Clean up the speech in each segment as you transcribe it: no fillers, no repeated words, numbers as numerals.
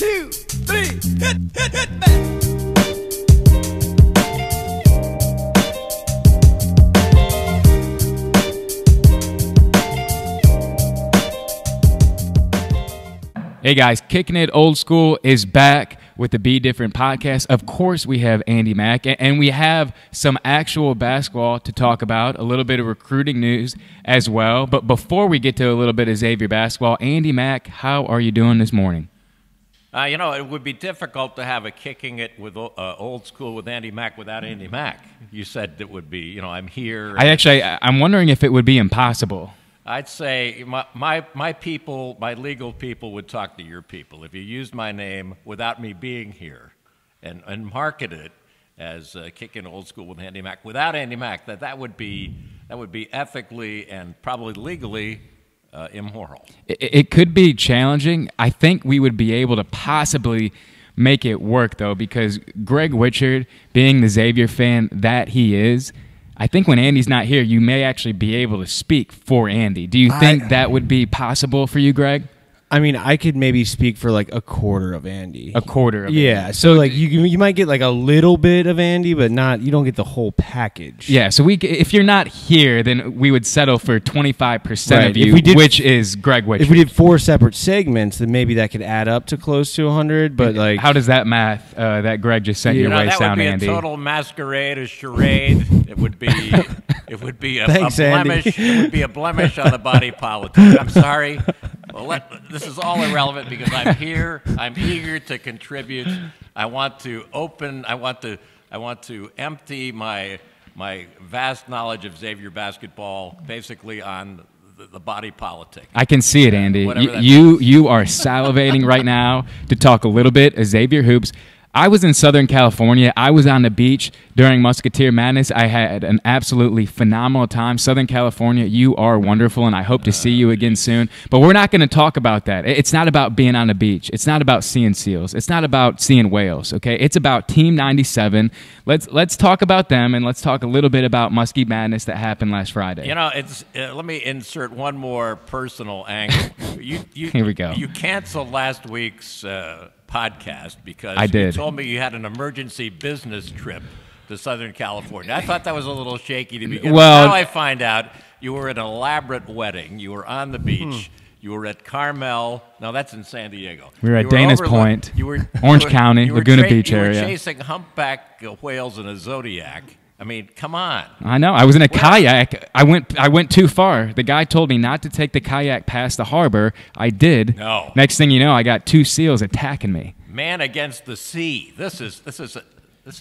2, 3, hit back. Hey guys, Kicking It Old School is back with the Be Different podcast. Of course, we have Andy Mack, and we have some actual basketball to talk about, a little bit of recruiting news as well. But before we get to a little bit of Xavier basketball, Andy Mack, how are you doing this morning? It would be difficult to have a Kicking It with Old School with Andy Mack without Andy Mack. You said it would be, I'm here. I'm wondering if it would be impossible. I'd say my people, my legal people would talk to your people. If you used my name without me being here and market it as Kicking Old School with Andy Mack, without Andy Mack, that would be ethically and probably legally immoral. It could be challenging. I think we would be able to possibly make it work, though, because Greg Wichard, being the Xavier fan that he is, I think when Andy's not here, you may actually be able to speak for Andy. Do you think that would be possible for you, Greg? I mean, I could maybe speak for like a quarter of Andy. A quarter of Andy. Yeah, so like you might get like a little bit of Andy, but you don't get the whole package. Yeah, so if you're not here, then we would settle for 25% of you, which is Greg Wichard. If we did 4 separate segments, then maybe that could add up to close to 100. But like, how does that math that Greg just sent your way sound, Andy? That would be a total masquerade, a charade. It would be a Thanks, blemish. Andy. It would be a blemish on the body politic. I'm sorry. Well, this is all irrelevant because I'm here. I'm eager to contribute. I want to empty my vast knowledge of Xavier basketball basically on the body politic. I can see it, Andy. You are salivating right now to talk a little bit of Xavier hoops. I was in Southern California. I was on the beach during Musketeer Madness. I had an absolutely phenomenal time. Southern California, you are wonderful, and I hope to see you again soon. But we're not going to talk about that. It's not about being on the beach. It's not about seeing seals. It's not about seeing whales, okay? It's about Team 97. Let's talk about them, and let's talk a little bit about Musketeer Madness that happened last Friday. Let me insert one more personal angle. Here we go. You canceled last week's podcast because I did. You told me you had an emergency business trip to Southern California. I thought that was a little shaky to begin with. Now I find out you were at an elaborate wedding. You were on the beach. You were at Carmel. No, that's in San Diego. We were at Dana's Point, Orange County, Laguna Beach area. You were chasing humpback whales in a Zodiac. I mean, come on. I know. I was in a kayak. I went too far. The guy told me not to take the kayak past the harbor. I did. No. Next thing you know, I got 2 seals attacking me. Man against the sea. This is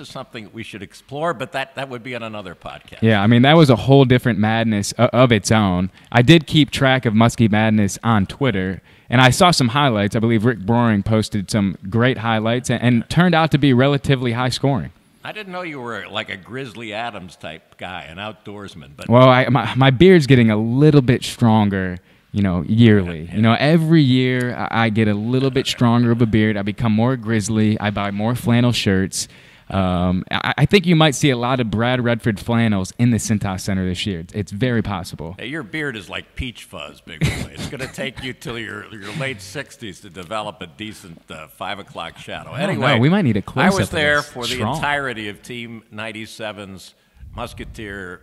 something we should explore, but that would be on another podcast. Yeah, I mean, that was a whole different madness of its own. I did keep track of Muskie Madness on Twitter, and I saw some highlights. I believe Rick Broering posted some great highlights, and turned out to be relatively high scoring. I didn't know you were like a Grizzly Adams type guy, an outdoorsman. But well, my beard's getting a little bit stronger, yearly. Yeah. Every year I get a little bit stronger of a beard. I become more grizzly. I buy more flannel shirts. I think you might see a lot of Brad Redford flannels in the Cintas Center this year. It's very possible. Hey, your beard is like peach fuzz, big boy. It's going to take you till your late 60s to develop a decent 5 o'clock shadow. Anyway, we might need a close-up. I was there for the entirety of Team 97's Musketeer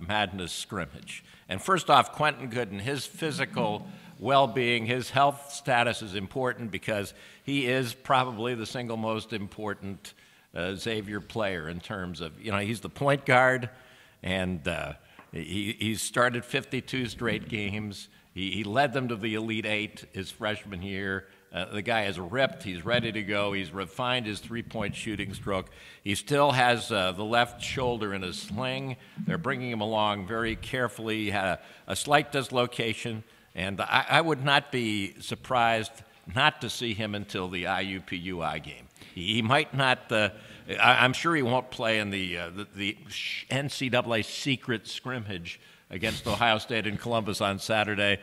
Madness scrimmage. And first off, Quentin Gooden, his physical well-being, his health status is important because he is probably the single most important Xavier player in terms of, he's the point guard, and he's started 52 straight games. He led them to the Elite Eight his freshman year. The guy is ripped. He's ready to go. He's refined his three-point shooting stroke. He still has the left shoulder in a sling. They're bringing him along very carefully. He had a slight dislocation, and I would not be surprised not to see him until the IUPUI game. He might not. I'm sure he won't play in the NCAA secret scrimmage against Ohio State and Columbus on Saturday.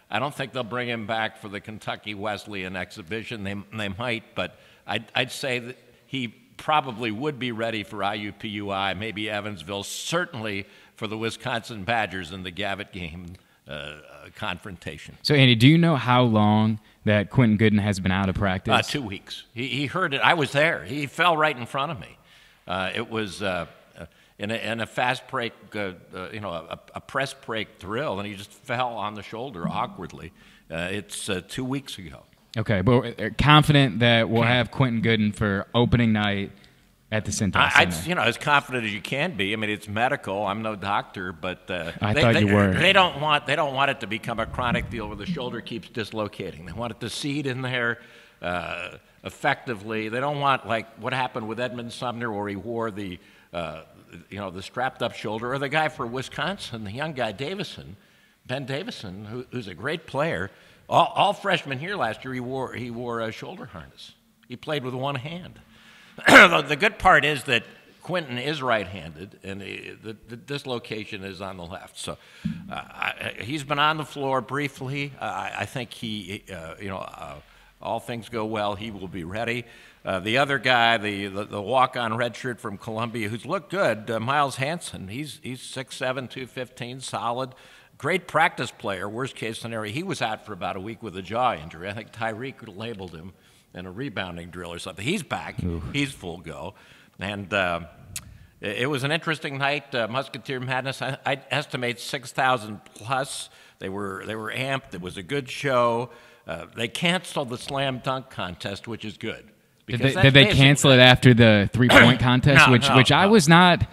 I don't think they'll bring him back for the Kentucky Wesleyan exhibition. They might, but I'd say that he probably would be ready for IUPUI, maybe Evansville, certainly for the Wisconsin Badgers in the Gavitt game confrontation. So, Andy, do you know how long that Quentin Gooden has been out of practice? 2 weeks. He heard it. I was there. He fell right in front of me. It was in a fast break, a press break drill, and he just fell on the shoulder awkwardly. It's 2 weeks ago. Okay, but confident that we'll have Quentin Gooden for opening night at the Cintas Center. As confident as you can be. I mean, it's medical. I'm no doctor, but I thought you were. They don't want it to become a chronic deal where the shoulder keeps dislocating. They want it to seed in there effectively. They don't want like what happened with Edmund Sumner, where he wore the strapped up shoulder, or the guy for Wisconsin, the young guy Ben Davison, who's a great player. All freshmen here last year, he wore a shoulder harness. He played with one hand. The good part is that Quentin is right-handed, and the dislocation is on the left. So he's been on the floor briefly. I think all things go well, he will be ready. The other guy, the walk-on redshirt from Columbia, who's looked good, Miles Hansen, he's 6'7", 215, solid. Great practice player, worst case scenario. He was out for about a week with a jaw injury. I think Tyreek labeled him in a rebounding drill or something. He's back. Ooh. He's full go. And it was an interesting night. Musketeer Madness, I estimate 6,000 plus. They were amped. It was a good show. They canceled the slam dunk contest, which is good. Did they cancel it after the three-point contest, which I was not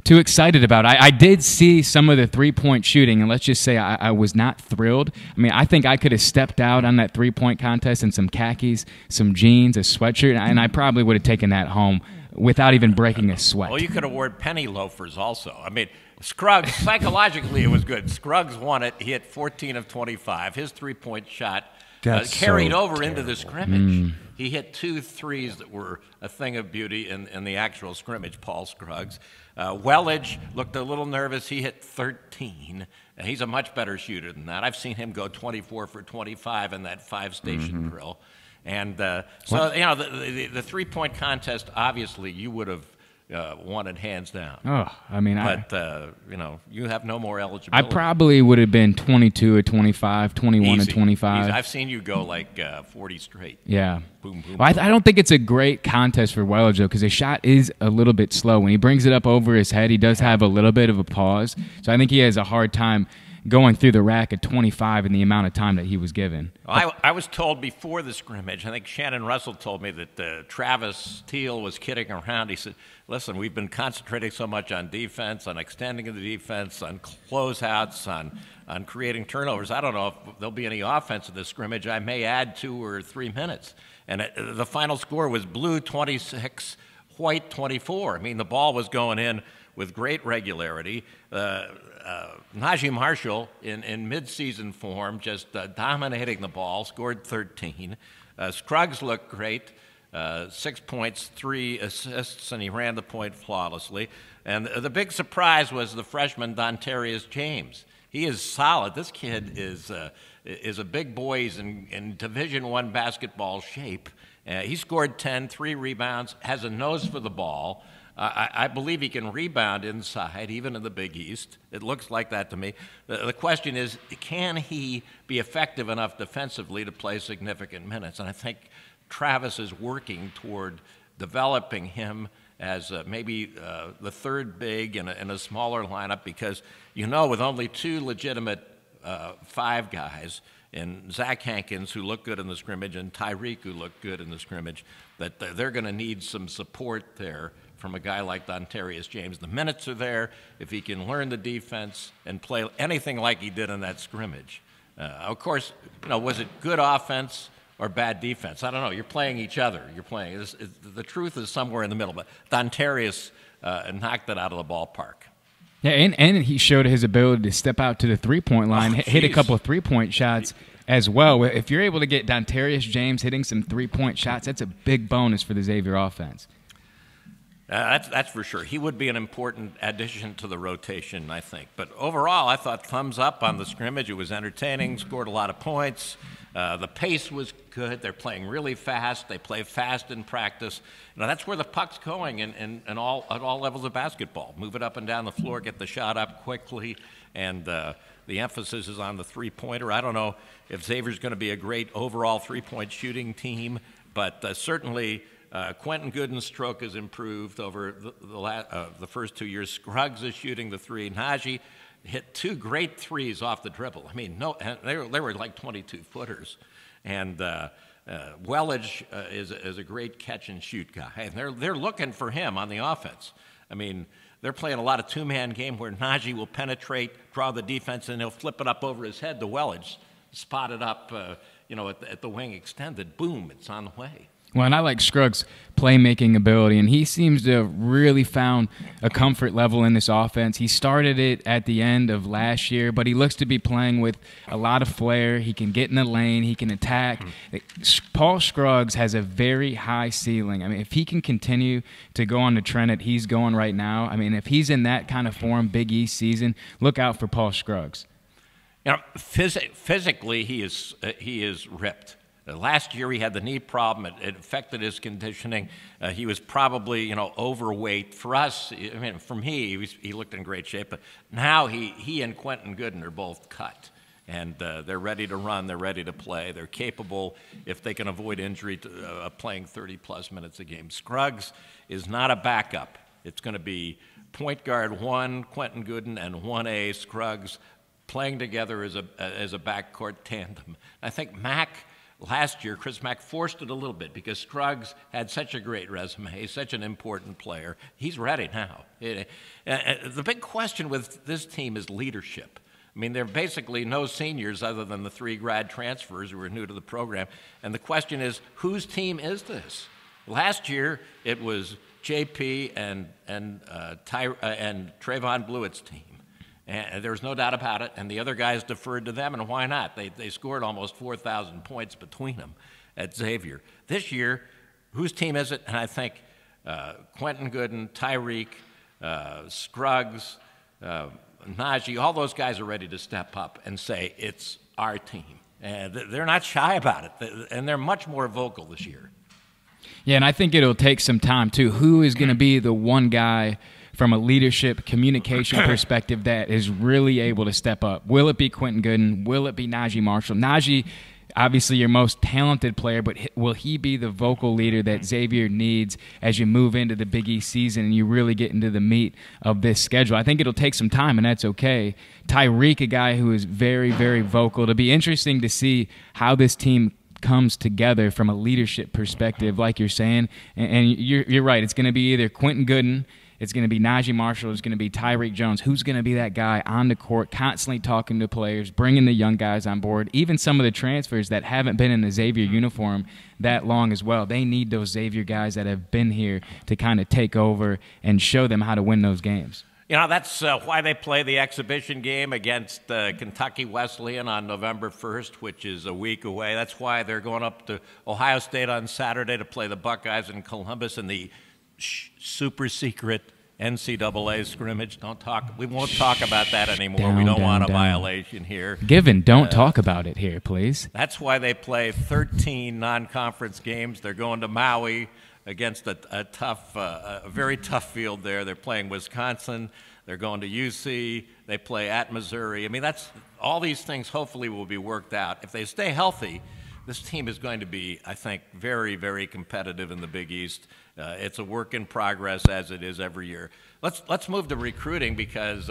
too excited about? I did see some of the three-point shooting, and let's just say I was not thrilled. I mean, I think I could have stepped out on that three-point contest in some khakis, some jeans, a sweatshirt, and I probably would have taken that home without even breaking a sweat. Well, you could have worn penny loafers also. I mean, Scruggs, psychologically it was good. Scruggs won it. He hit 14 of 25. His three-point shot carried over into the scrimmage. He hit 2 threes that were a thing of beauty in the actual scrimmage, Paul Scruggs. Wellage looked a little nervous. He hit 13. And he's a much better shooter than that. I've seen him go 24 for 25 in that 5-station drill. And the three-point contest, obviously, you would have won it hands down. Oh, I mean, you have no more eligibility. I probably would have been 22 or 25, 21 or 25. Easy. I've seen you go like 40 straight. Yeah. Boom, boom. Well, I don't think it's a great contest for Wellage, though, because his shot is a little bit slow. When he brings it up over his head, he does have a little bit of a pause. So I think he has a hard time going through the rack at 25 in the amount of time that he was given. Well, I was told before the scrimmage, I think Shannon Russell told me that Travis Teal was kidding around. He said, listen, we've been concentrating so much on defense, on extending the defense, on closeouts, on creating turnovers. I don't know if there'll be any offense in this scrimmage. I may add 2 or 3 minutes. And the final score was Blue 26, White 24. I mean, the ball was going in with great regularity. Najee Marshall, in midseason form, just dominating the ball, scored 13. Scruggs looked great, 6 points, 3 assists, and he ran the point flawlessly. And the big surprise was the freshman Dontarius James. He is solid. This kid is a big boy. He's in Division I basketball shape. He scored 10, 3 rebounds, has a nose for the ball. I believe he can rebound inside, even in the Big East. It looks like that to me. The question is, can he be effective enough defensively to play significant minutes? And I think Travis is working toward developing him as maybe the third big in a smaller lineup because, with only 2 legitimate 5 guys, and Zach Hankins, who looked good in the scrimmage, and Tyreek, who looked good in the scrimmage, that they're going to need some support there from a guy like Dontarius James. The minutes are there. If he can learn the defense and play anything like he did in that scrimmage. Of course, was it good offense or bad defense? I don't know. You're playing each other. The truth is somewhere in the middle. But Dontarius knocked it out of the ballpark. Yeah, and he showed his ability to step out to the three-point line, hit a couple of three-point shots as well. If you're able to get Dontarius James hitting some three-point shots, that's a big bonus for the Xavier offense. That's for sure. He would be an important addition to the rotation, I think. But overall, I thought thumbs up on the scrimmage. It was entertaining, scored a lot of points. The pace was good. They're playing really fast. They play fast in practice. That's where the puck's going at all levels of basketball. Move it up and down the floor, get the shot up quickly, and the emphasis is on the three-pointer. I don't know if Xavier's going to be a great overall three-point shooting team, but certainly Quentin Gooden's stroke has improved over the first 2 years. Scruggs is shooting the three. Najee hit 2 great threes off the dribble. I mean, they were like 22-footers. And Wellage is a great catch-and-shoot guy. And they're looking for him on the offense. I mean, they're playing a lot of two-man game where Najee will penetrate, draw the defense, and he'll flip it up over his head to Wellage, spot it up, at the wing extended. Boom, it's on the way. Well, and I like Scruggs' playmaking ability, and he seems to have really found a comfort level in this offense. He started it at the end of last year, but he looks to be playing with a lot of flair. He can get in the lane. He can attack. Paul Scruggs has a very high ceiling. I mean, if he can continue to go on the trend that he's going right now, I mean, if he's in that kind of form, Big East season, look out for Paul Scruggs. Physically, he is ripped. Last year he had the knee problem. It affected his conditioning. He was probably overweight. For us, I mean, for me, he looked in great shape. But now he and Quentin Gooden are both cut, and they're ready to run. They're ready to play. They're capable, if they can avoid injury, of playing 30-plus minutes a game. Scruggs is not a backup. It's going to be point guard 1, Quentin Gooden, and 1A Scruggs playing together as a backcourt tandem. I think last year, Chris Mack forced it a little bit because Scruggs had such a great resume. He's such an important player. He's ready now. The big question with this team is leadership. I mean, there are basically no seniors other than the 3 grad transfers who are new to the program. And the question is, whose team is this? Last year, it was JP and Trevon Bluiett's team. And there's no doubt about it, and the other guys deferred to them, and why not? They scored almost 4,000 points between them at Xavier. This year, whose team is it? And I think Quentin Gooden, Tyreek, Scruggs, Najee, all those guys are ready to step up and say, it's our team. And they're not shy about it, and they're much more vocal this year. Yeah, and I think it'll take some time, too. Who is going to be the one guy from a leadership communication perspective that is really able to step up? Will it be Quentin Gooden? Will it be Najee Marshall? Najee, obviously your most talented player, but will he be the vocal leader that Xavier needs as you move into the Big East season and you really get into the meat of this schedule? I think it'll take some time, and that's okay. Tyreek, a guy who is very, very vocal. It'll be interesting to see how this team comes together from a leadership perspective, like you're saying. And you're right. It's going to be either Quentin Gooden, it's going to be Najee Marshall, it's going to be Tyreek Jones. Who's going to be that guy on the court, constantly talking to players, bringing the young guys on board, even some of the transfers that haven't been in the Xavier uniform that long as well. They need those Xavier guys that have been here to kind of take over and show them how to win those games. That's why they play the exhibition game against Kentucky Wesleyan on November 1st, which is a week away. That's why they're going up to Ohio State on Saturday to play the Buckeyes in Columbus in the super secret NCAA scrimmage. We won't talk about that anymore. We don't want a violation here. Don't talk about it here, please. That's why they play 13 non-conference games. They're going to Maui against a very tough field there. They're playing Wisconsin. They're going to UC. They play at Missouri. I mean, all these things hopefully will be worked out. If they stay healthy, this team is going to be, I think, very, very competitive in the Big East. It's a work in progress, as it is every year. Let's move to recruiting because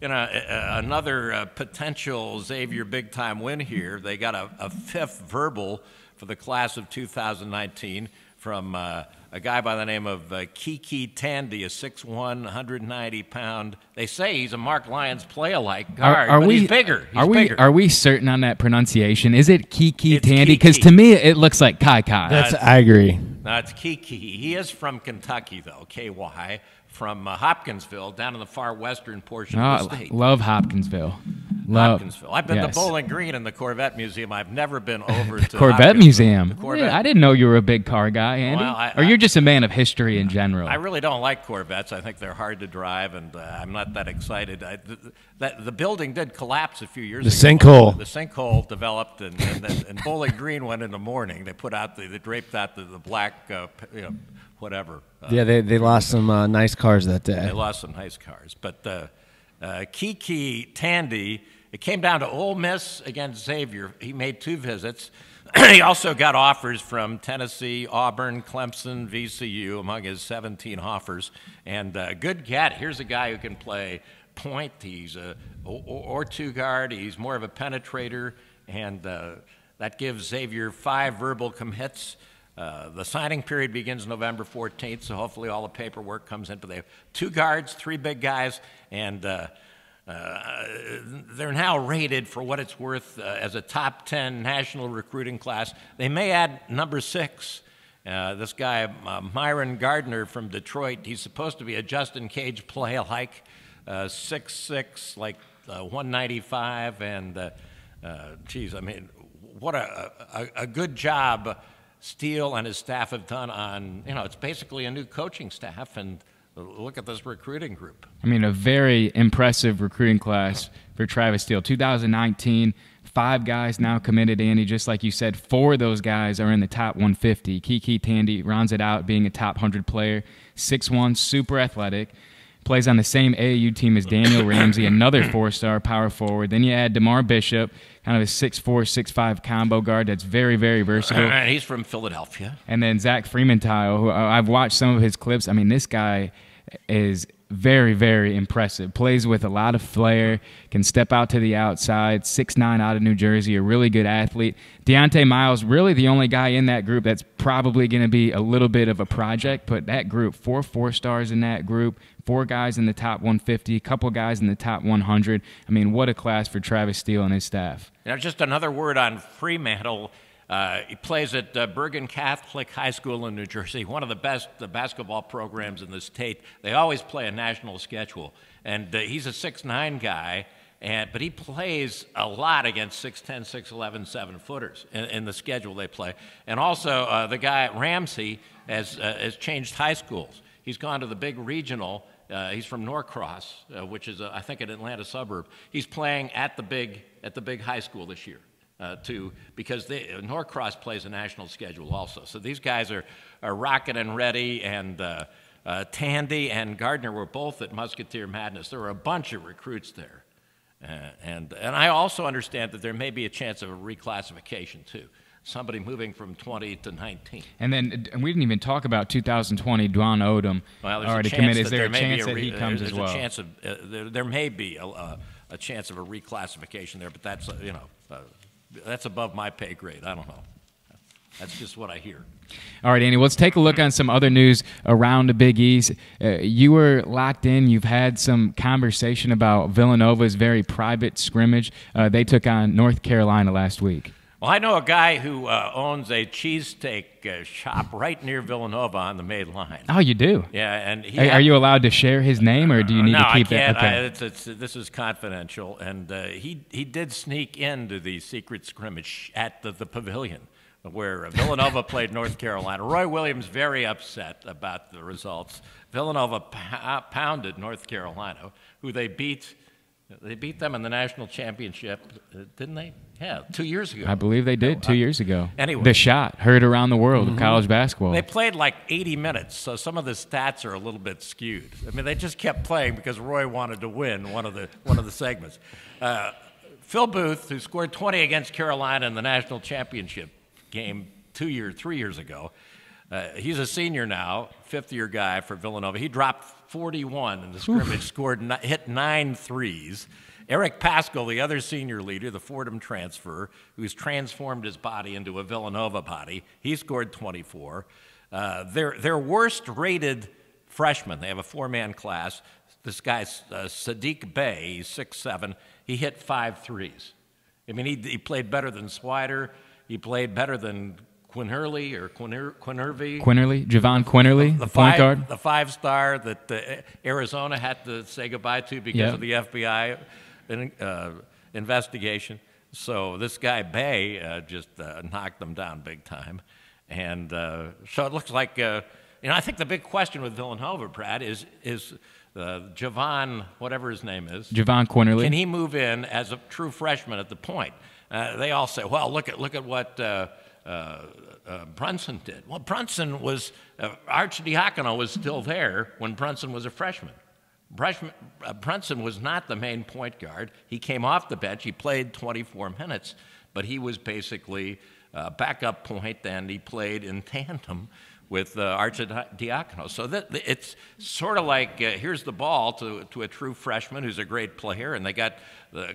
another potential Xavier big-time win here. They got a 5th verbal for the class of 2019 from a guy by the name of Kickin Tandy, a 6'1", 190-pound. They say he's a Mark Lyons play-alike guard, but he's bigger. Are we certain on that pronunciation? Is it Kickin Tandy? Because to me, it looks like Kai. I agree. No, it's Kiki. He is from Kentucky, though, KY, from Hopkinsville, down in the far western portion of the state. Love Hopkinsville. Hopkinsville. I've been to Bowling Green and the Corvette Museum. I've never been over to Corvette Museum. Corvette. I didn't know you were a big car guy, Andy. Well, or you're just a man of history in general. I really don't like Corvettes. I think they're hard to drive, and I'm not that excited. The building did collapse a few years ago. The sinkhole developed, and Bowling Green went in the morning. They draped out the black, whatever. They lost some nice cars that day. They lost some nice cars. But Kickin Tandy It came down to Ole Miss against Xavier. He made 2 visits. He also got offers from Tennessee, Auburn, Clemson, VCU, among his 17 offers. And good get. Here's a guy who can play point. He's or 2 guard. He's more of a penetrator. And that gives Xavier 5 verbal commits. The signing period begins November 14th, so hopefully all the paperwork comes in. But they have 2 guards, 3 big guys, and they're now rated for what it's worth as a top 10 national recruiting class. They may add number 6. This guy, Myron Gardner from Detroit, he's supposed to be a Justin Cage play-alike, 6'6", like 195, and geez, I mean, what a good job Steele and his staff have done on, it's basically a new coaching staff, and look at this recruiting group. I mean, a very impressive recruiting class for Travis Steele. 2019, 5 guys now committed, Andy. Just like you said, 4 of those guys are in the top 150. Kiki Tandy rounds it out being a top 100 player. 6'1", super athletic. Plays on the same AAU team as Daniel Ramsey, another 4-star power forward. Then you add DeMar Bishop, kind of a 6'4", 6'5" combo guard that's very, very versatile. He's from Philadelphia. And then Zach Freementile, who I've watched some of his clips. I mean, this guy is very, very impressive. Plays with a lot of flair, can step out to the outside, 6'9" out of New Jersey, a really good athlete. Deontay Miles, really the only guy in that group that's probably going to be a little bit of a project, but that group, 4 4-stars in that group, 4 guys in the top 150, a couple guys in the top 100. I mean, what a class for Travis Steele and his staff. Just another word on Fremantle. He plays at Bergen Catholic High School in New Jersey, one of the best basketball programs in the state. They always play a national schedule. And he's a 6'9" guy, but he plays a lot against 6'10", 6'11", 7-footers in the schedule they play. And also, the guy, Ramsey, has changed high schools. He's gone to the big regional. He's from Norcross, which is, I think, an Atlanta suburb. He's playing at the big high school this year. Because Norcross plays a national schedule also. So these guys are rocking and ready, and Tandy and Gardner were both at Musketeer Madness. There were a bunch of recruits there. And I also understand that there may be a chance of a reclassification, too. Somebody moving from 20 to 19. And then we didn't even talk about 2020, Dwan Odom already committed. Is there a chance that he comes as well? There may be a chance of a reclassification there, but that's, that's above my pay grade. I don't know. That's just what I hear. All right, Andy, let's take a look on some other news around the Big East. You were locked in. You've had some conversation about Villanova's very private scrimmage. They took on North Carolina last week. Well, I know a guy who owns a cheesesteak shop right near Villanova on the Maid Line. Oh, you do? Yeah, and are you allowed to share his name, or do you need to keep that? No, I can't. Okay. This is confidential, and he did sneak into the secret scrimmage at the pavilion where Villanova played North Carolina. Roy Williams very upset about the results. Villanova pounded North Carolina, who they beat. They beat them in the national championship, didn't they? Yeah, 2 years ago. I believe they did 2 years ago. Anyway. The shot heard around the world of college basketball. They played like 80 minutes, so some of the stats are a little bit skewed. I mean, they just kept playing because Roy wanted to win one of the segments. Phil Booth, who scored 20 against Carolina in the national championship game 3 years ago, he's a senior now, fifth-year guy for Villanova. He dropped 41 in the scrimmage, hit 9 threes. Eric Paschal, the other senior leader, the Fordham transfer, who's transformed his body into a Villanova body, he scored 24. Their worst-rated freshman, they have a 4-man class. This guy's Sadiq Bey, he's 6'7". He hit 5 threes. I mean, he played better than Swider. He played better than Quinherly or Quinhervey. Javon Quinherly, the point guard. The 5-star that Arizona had to say goodbye to because of the FBI investigation. So this guy, Bay, just knocked them down big time. And so it looks like, I think the big question with Villanova, Brad, is Javon, whatever his name is. Javon Quinherly. Can he move in as a true freshman at the point? They all say, well, look at what Brunson did. Well, Brunson was, Archdiacono was still there when Brunson was a freshman. Brunson was not the main point guard. He came off the bench. He played 24 minutes, but he was basically a backup point, and he played in tandem with Arcidiacono. So it's sort of like here's the ball to a true freshman who's a great player, and they got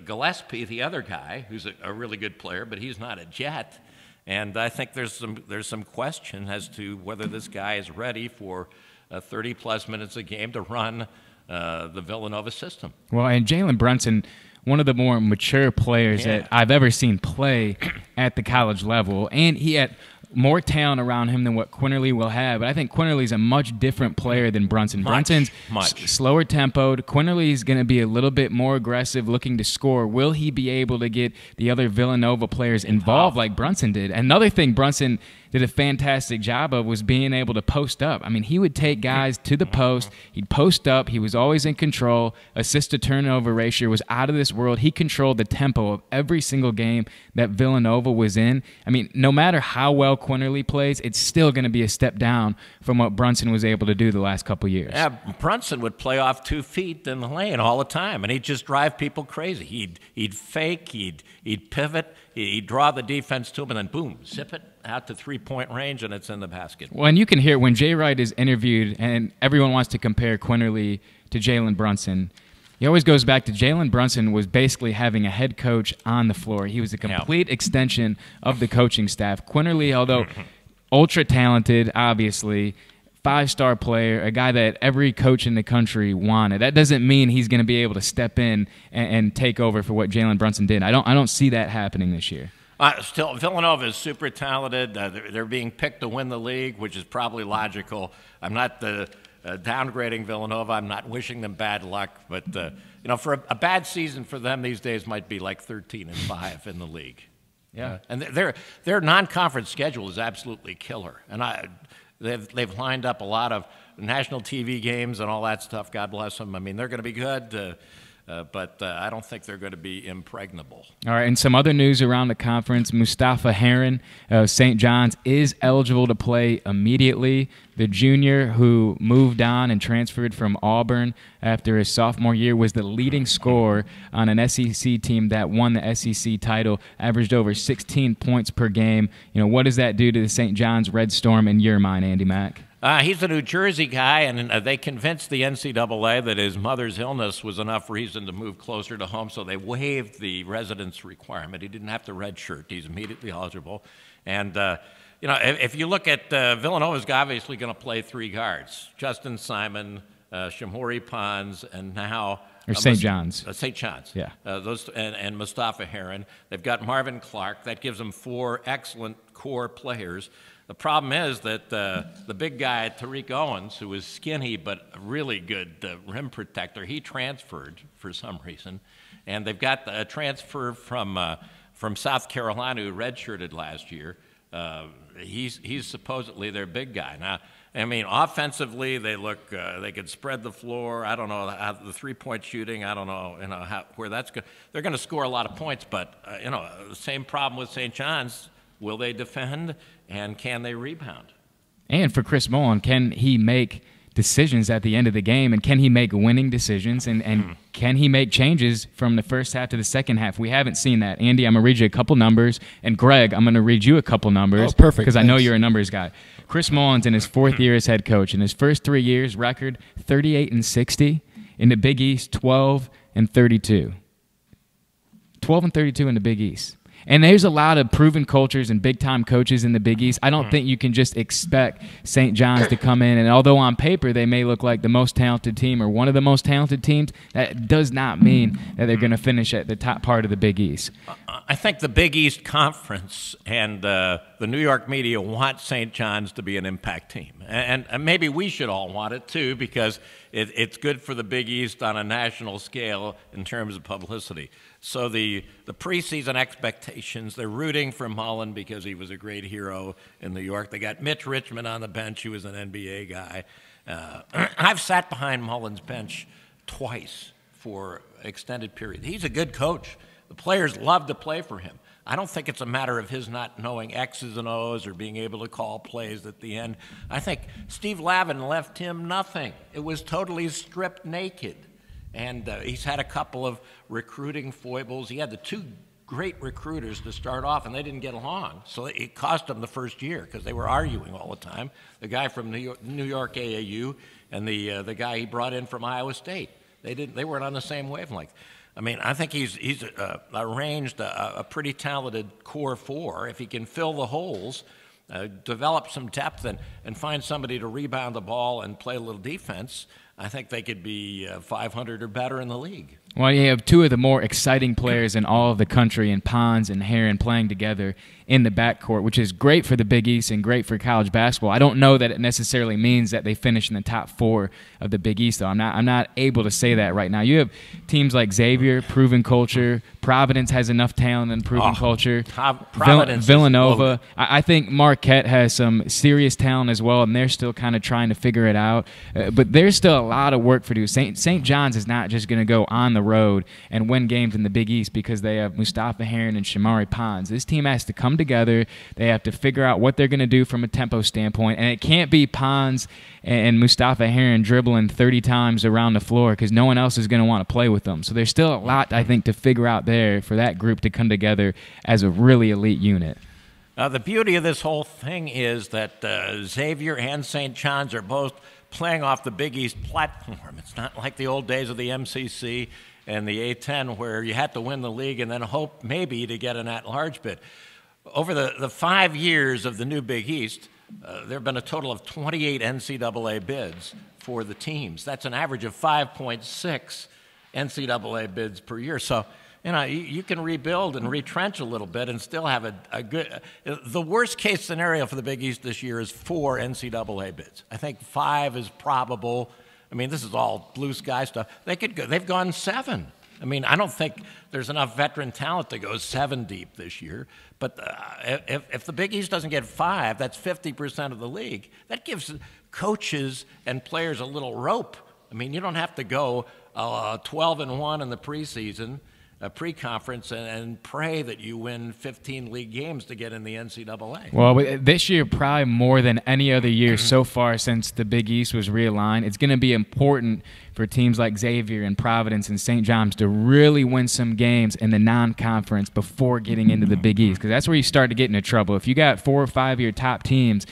Gillespie, the other guy, who's a really good player, but he's not a Jet. And I think there's some question as to whether this guy is ready for 30-plus minutes a game to run the Villanova system. Well, and Jalen Brunson, one of the more mature players that I've ever seen play at the college level, and he had more talent around him than what Quinterly will have. But I think Quinterly's a much different player than Brunson. Brunson's slower tempoed. Quinterly's going to be a little bit more aggressive, looking to score. Will he be able to get the other Villanova players involved like Brunson did? Another thing Brunson did a fantastic job of was being able to post up. I mean, he would take guys to the post. He'd post up. He was always in control. Assist-to-turnover ratio was out of this world. He controlled the tempo of every single game that Villanova was in. I mean, no matter how well Quinterly plays, it's still going to be a step down from what Brunson was able to do the last couple years. Yeah, Brunson would play off 2 feet in the lane all the time, and he'd just drive people crazy. He'd fake, he'd pivot, he'd draw the defense to him, and then boom, zip it out to three-point range, and it's in the basket. Well, and you can hear when Jay Wright is interviewed, and everyone wants to compare Quinterly to Jalen Brunson. He always goes back to Jalen Brunson was basically having a head coach on the floor. He was a complete extension of the coaching staff. Quinterly, although ultra-talented, obviously, 5-star player, a guy that every coach in the country wanted. That doesn't mean he's going to be able to step in and take over for what Jalen Brunson did. I don't see that happening this year. Still, Villanova is super talented. They're being picked to win the league, which is probably logical. I'm not downgrading Villanova. I'm not wishing them bad luck. But, for a bad season for them these days might be like 13-5 in the league. Yeah. And their non-conference schedule is absolutely killer. And they've lined up a lot of national TV games and all that stuff. God bless them. I mean, they're going to be good. But I don't think they're going to be impregnable. All right, and some other news around the conference. Mustafa Heron of St. John's is eligible to play immediately. The junior who moved on and transferred from Auburn after his sophomore year was the leading scorer on an SEC team that won the SEC title, averaged over 16 points per game. What does that do to the St. John's Red Storm in your mind, Andy Mack? He's a New Jersey guy, and they convinced the NCAA that his mother's illness was enough reason to move closer to home, so they waived the residence requirement. He didn't have to redshirt. He's immediately eligible. And, if you look at Villanova's obviously going to play 3 guards, Justin Simon, Shamori Pons, and now St. John's. St. John's. Yeah. And Mustafa Heron. They've got Marvin Clark. That gives them 4 excellent core players. The problem is that the big guy, Tariq Owens, who was skinny but a really good rim protector, he transferred for some reason. And they've got a transfer from South Carolina who redshirted last year. He's supposedly their big guy. Now, I mean, offensively, they look they could spread the floor. I don't know how the three-point shooting. I don't know where that's going. They're going to score a lot of points, but the same problem with St. John's. Will they defend, and can they rebound? And for Chris Mullen, can he make decisions at the end of the game, and can he make winning decisions, and can he make changes from the first half to the second half? We haven't seen that. Andy, I'm going to read you a couple numbers, and Greg, I'm going to read you a couple numbers. Oh, perfect. Because I know you're a numbers guy. Chris Mullen's in his 4th year as head coach. In his first 3 years, record 38-60. In the Big East, 12-32. 12-32 in the Big East. And there's a lot of proven cultures and big-time coaches in the Big East. I don't think you can just expect St. John's to come in, and although on paper they may look like the most talented team or one of the most talented teams, that does not mean that they're going to finish at the top part of the Big East. I think the Big East Conference and the New York media want St. John's to be an impact team. And maybe we should all want it too, because it's good for the Big East on a national scale in terms of publicity. So the preseason expectations, they're rooting for Mullen because he was a great hero in New York. They got Mitch Richmond on the bench, who was an NBA guy. I've sat behind Mullen's bench twice for extended period. He's a good coach. The players love to play for him. I don't think it's a matter of his not knowing X's and O's or being able to call plays at the end. I think Steve Lavin left him nothing. It was totally stripped naked. And he's had a couple of recruiting foibles. He had the two great recruiters to start off, and they didn't get along. So it cost him the first year because they were arguing all the time. The guy from New York AAU and the guy he brought in from Iowa State. They weren't on the same wavelength. I mean, I think he's arranged a pretty talented core four. If he can fill the holes, develop some depth, and find somebody to rebound the ball and play a little defense, I think they could be 500 or better in the league. Well, you have two of the more exciting players in all of the country, in Pons and Heron, playing together in the backcourt, which is great for the Big East and great for college basketball. I don't know that it necessarily means that they finish in the top four of the Big East, though. I'm not able to say that right now. You have teams like Xavier, proven culture. Providence has enough talent and proven culture. Villanova. I think Marquette has some serious talent as well, and they're still kind of trying to figure it out. But there's still a lot of work for do. St. John's is not just going to go on the road and win games in the Big East because they have Mustafa Heron and Shamari Pons. This team has to come together. They have to figure out what they're going to do from a tempo standpoint, and it can't be Pons and Mustafa Heron dribbling 30 times around the floor because no one else is going to want to play with them. So there's still a lot, I think, to figure out there for that group to come together as a really elite unit. The beauty of this whole thing is that Xavier and St. John's are both playing off the Big East platform. It's not like the old days of the MCC and the A10 where you had to win the league and then hope maybe to get an at-large bid. Over the 5 years of the new Big East, there have been a total of 28 NCAA bids for the teams. That's an average of 5.6 NCAA bids per year. So, you know, you can rebuild and retrench a little bit and still have a good the worst case scenario for the Big East this year is 4 NCAA bids. I think 5 is probable. I mean, this is all blue sky stuff. They've gone 7. I mean, I don't think there's enough veteran talent to go 7 deep this year. But if the Big East doesn't get 5, that's 50% of the league. That gives coaches and players a little rope. I mean, you don't have to go 12-1 in the preseason, pre-conference, and pray that you win 15 league games to get in the NCAA. Well, this year, probably more than any other year so far since the Big East was realigned, it's going to be important for teams like Xavier and Providence and St. John's to really win some games in the non-conference before getting into the Big East, because that's where you start to get into trouble. If you got 4 or 5 of your top teams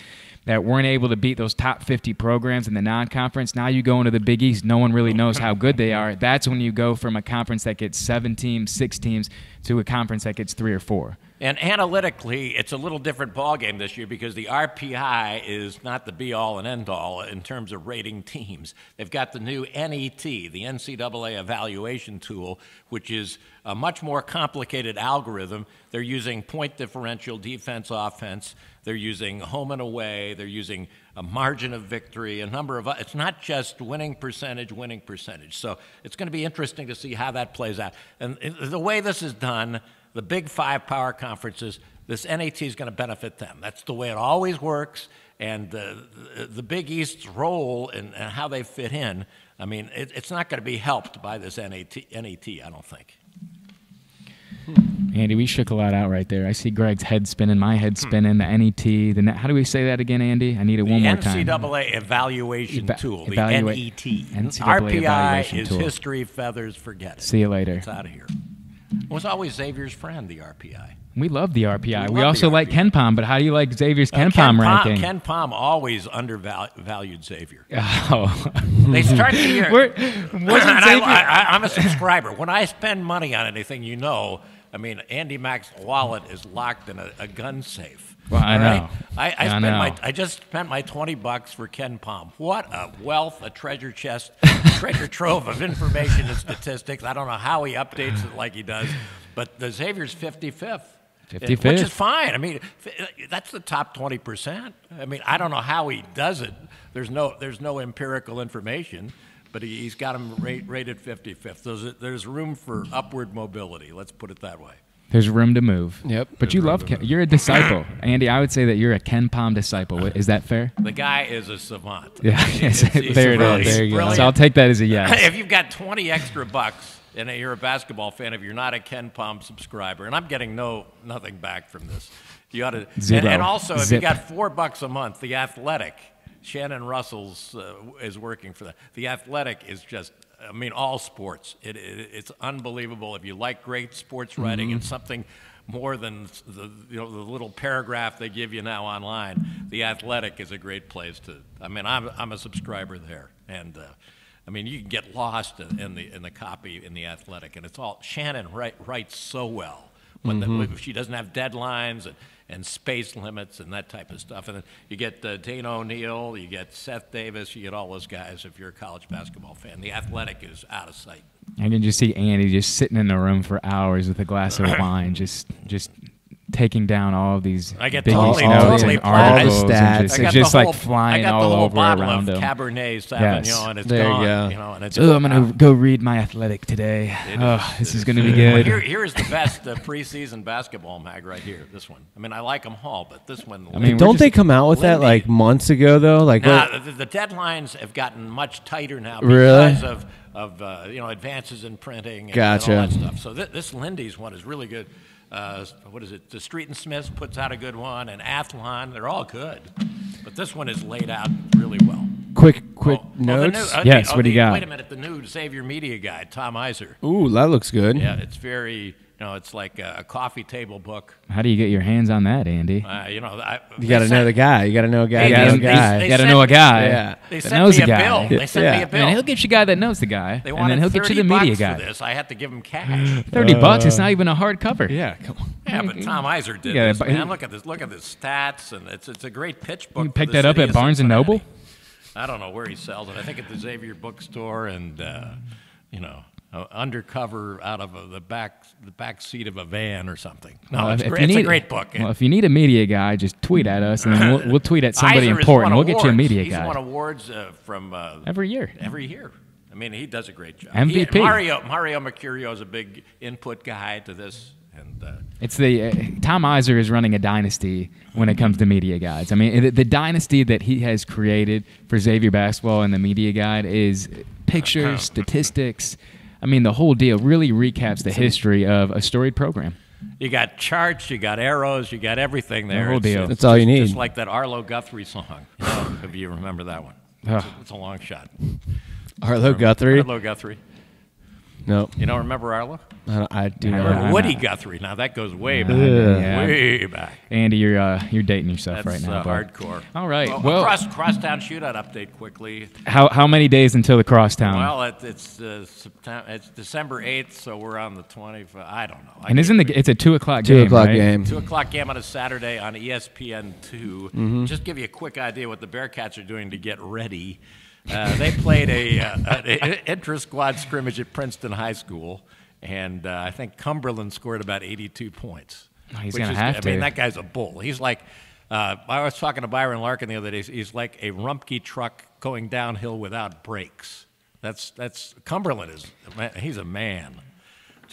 that weren't able to beat those top 50 programs in the non-conference, now you go into the Big East, no one really knows how good they are. That's when you go from a conference that gets 7 teams, 6 teams, to a conference that gets 3 or 4. And analytically, it's a little different ballgame this year because the RPI is not the be-all and end-all in terms of rating teams. They've got the new NET, the NCAA evaluation tool, which is a much more complicated algorithm. They're using point differential, defense, offense. They're using home and away. They're using a margin of victory, a number of – it's not just winning percentage. So it's going to be interesting to see how that plays out. And the way this is done, the big 5 power conferences, this NAT is going to benefit them. That's the way it always works. And the Big East's role and how they fit in, I mean, it's not going to be helped by this NAT, I don't think. Andy, we shook a lot out right there. I see Greg's head spinning, my head spinning, the NET. How do we say that again, Andy? I need it one more time. The NCAA evaluation tool, the NET. NCAA RPI evaluation is tool. History, feathers, forget it. See you later. It's out of here. It was always Xavier's friend, the RPI. We love the RPI. We also like Ken Pom, but how do you like Xavier's Ken Pom ranking? Ken Pom always undervalued Xavier. Oh. They start the year. I'm a subscriber. When I spend money on anything, you know, I mean, Andy Mack's wallet is locked in a gun safe. Well, I know. Right? I just spent my $20 for Ken Pom. What a wealth, a treasure chest, treasure trove of information and statistics. I don't know how he updates it like he does, but the Xavier's 55th. 55th. Which is fine. I mean, that's the top 20%. I mean, I don't know how he does it. There's no empirical information, but he's got him rated 55th. There's room for upward mobility. Let's put it that way. There's room to move. Yep. But you love Ken. You're a disciple. Andy, I would say that you're a Ken Pom disciple. Is that fair? The guy is a savant. Yeah. There it is. There you go. So I'll take that as a yes. If you've got 20 extra bucks and you're a basketball fan, if you're not a Ken Pom subscriber, and I'm getting nothing back from this, you ought to. Zero. And also, if Zip. you got $4 a month, The Athletic, Shannon Russell's is working for that. The Athletic is just I mean, all sports. It's unbelievable. If you like great sports writing and something more than the little paragraph they give you now online, The Athletic is a great place to. I mean, I'm a subscriber there, and I mean, you can get lost in the copy in The Athletic, and it's all Shannon writes so well. When she doesn't have deadlines and space limits and that type of stuff. And then you get Dane O'Neill, you get Seth Davis, you get all those guys if you're a college basketball fan. The Athletic is out of sight. I can just see Andy just sitting in the room for hours with a glass of wine, just taking down all of these I get big totally notes and articles, stats. and I got it's just the whole, like flying I got all the whole over bottle around of him. Cabernet Sauvignon, Yes. and it's There you gone. go. And it's I'm gonna go read my Athletic today. This is gonna be good. Here is the best preseason basketball mag right here. This one. I mean, I like them all, but this one. I mean, Don't they come out with that Lindy. like months ago though? Like Nah, the deadlines have gotten much tighter now Really? because of advances in printing and, Gotcha. and all that stuff. So this Lindy's one is really good. What is it? The Street and Smiths puts out a good one, and Athlon. They're all good, but this one is laid out really well. quick the notes. Yes, what do you got? Wait a minute. The new Xavier Media Guide, Tom Iser. Ooh, that looks good. Yeah, it's very. It's like a coffee table book. How do you get your hands on that, Andy? You got to know the guy. You got to know a guy. They- You got to know a they- guy. they- You got to know a guy Yeah. They that sent knows me a guy. bill. They sent me Yeah. a bill. And he'll get you a guy that knows the guy, They and wanted then he'll get you the media $30 guy. for this. I had to give him cash. $30. It's not even a hardcover. Yeah, come on. Yeah, but Tom Iser did Yeah, this, but- man. Look at this. Look at the stats, and it's a great pitch book. You for picked the that up city at of Barnes and Cincinnati. Noble? I don't know where he sells it. I think at the Xavier bookstore, and undercover out of the back seat of a van or something. No, Well, it's if great. you It's a need- great book. Well, if you need a media guy, just tweet at us, and then we'll tweet at somebody Iser has important. won We'll get you a awards. media He's guy. won awards from Every year. Every year. I mean, he does a great job. MVP. Mario Macura is a big input guy to this, and It's Tom Iser is running a dynasty when it comes to media guides. I mean, the dynasty that he has created for Xavier basketball and the media guide is pictures, statistics. I mean, the whole deal really recaps the history of a storied program. you got charts, you got arrows, you got everything there. whole deal. That's all you need. Just like that Arlo Guthrie song, if you remember that one. It's a long shot. Arlo Guthrie. Arlo Guthrie. No, You don't remember Arlo? I do I not. don't know. Woody Guthrie. Now that goes way back. Yeah. Way back. Andy, you're dating yourself That's right now. bud. hardcore. All right. Well, crosstown shootout update quickly. how many days until the crosstown? Well, it's December 8th, so we're on the 20th. I don't know. And it's a 2:00 2 game, o'clock right? game. 2:00 game on a Saturday on ESPN2. Just give you a quick idea what the Bearcats are doing to get ready. They played an intra-squad scrimmage at Princeton High School, and I think Cumberland scored about 82 points. Oh, he's which gonna is have good. to. I mean, that guy's a bull. He's like, I was talking to Byron Larkin the other day. He's like a Rumpke truck going downhill without brakes. That's Cumberland he's a man.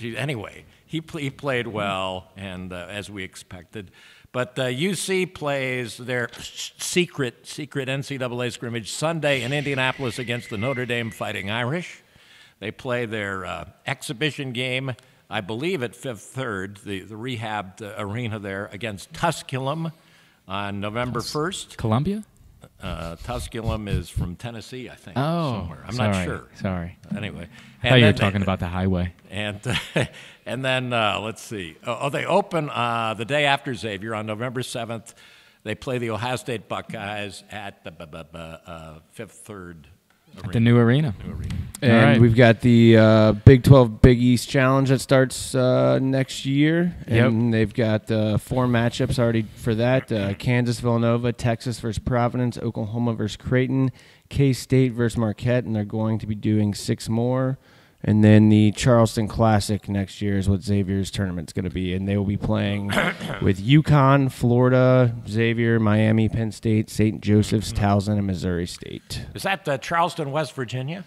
Anyway, he played well, and as we expected. But UC plays their secret NCAA scrimmage Sunday in Indianapolis against the Notre Dame Fighting Irish. They play their exhibition game, I believe, at Fifth Third, the rehabbed arena there, against Tusculum on November 1st. Columbia? Tusculum is from Tennessee, I think. Oh, somewhere. I'm sorry, not sure. Sorry. Anyway, I thought you were talking about the highway. And then let's see. They open the day after Xavier on November 7th. They play the Ohio State Buckeyes at the Fifth Third Arena. The new arena. And All right. we've got the Big 12 Big East Challenge that starts next year. And they've got 4 matchups already for that. Kansas, Villanova, Texas versus Providence, Oklahoma versus Creighton, K-State versus Marquette, and they're going to be doing 6 more. And then the Charleston Classic next year is what Xavier's tournament's going to be. And they will be playing with UConn, Florida, Xavier, Miami, Penn State, St. Joseph's, Towson, and Missouri State. Is that Charleston, West Virginia?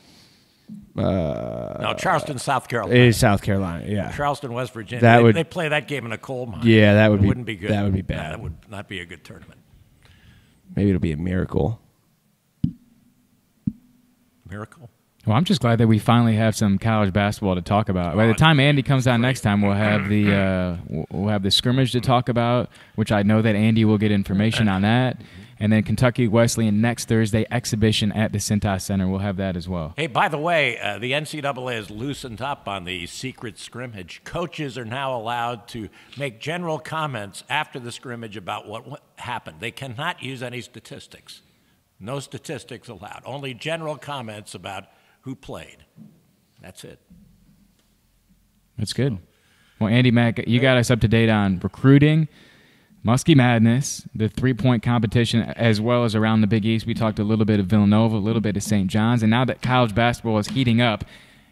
No, Charleston, South Carolina. It is South Carolina, yeah. Charleston, West Virginia. That They play that game in a coal mine. Yeah, that would It be wouldn't be good. That would be No, bad. that would not be a good tournament. Maybe it'll be a miracle. Miracle. Well, I'm just glad that we finally have some college basketball to talk about. By the time Andy comes on next time, we'll have the scrimmage to talk about, which I know that Andy will get information on that. And then Kentucky Wesleyan next Thursday, exhibition at the Cintas Center. We'll have that as well. Hey, by the way, the NCAA has loosened up on the secret scrimmage. Coaches are now allowed to make general comments after the scrimmage about what happened. They cannot use any statistics. No statistics allowed. Only general comments about who played. That's it. That's good. Well, Andy Mack, you got us up to date on recruiting, Muskie Madness, the three-point competition, as well as around the Big East. We talked a little bit of Villanova, a little bit of St. John's, and now that college basketball is heating up,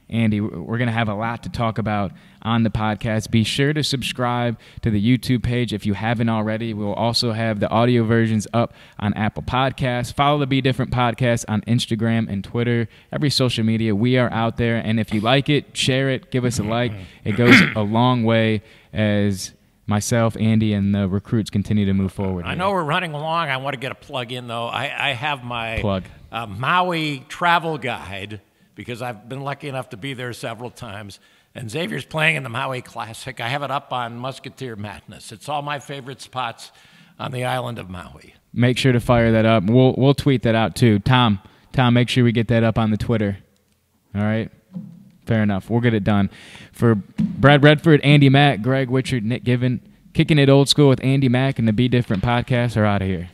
Andy, we're going to have a lot to talk about on the podcast. Be sure to subscribe to the YouTube page if you haven't already. We'll also have the audio versions up on Apple Podcasts. Follow the Be Different Podcast on Instagram and Twitter, every social media. We are out there, and if you like it, share it, give us a like. It goes a long way as myself, Andy, and the recruits continue to move forward. I know we're running along. I want to get a plug in, though. I have my Maui travel guide, because I've been lucky enough to be there several times. And Xavier's playing in the Maui Classic. I have it up on Musketeer Madness. It's all my favorite spots on the island of Maui. Make sure to fire that up. We'll tweet that out, too. Tom, make sure we get that up on the Twitter. All right? Fair enough. We'll get it done. For Brad Redford, Andy Mack, Greg Wichard, Nick Given, Kicking It Old School with Andy Mack and the Be Different Podcast are out of here.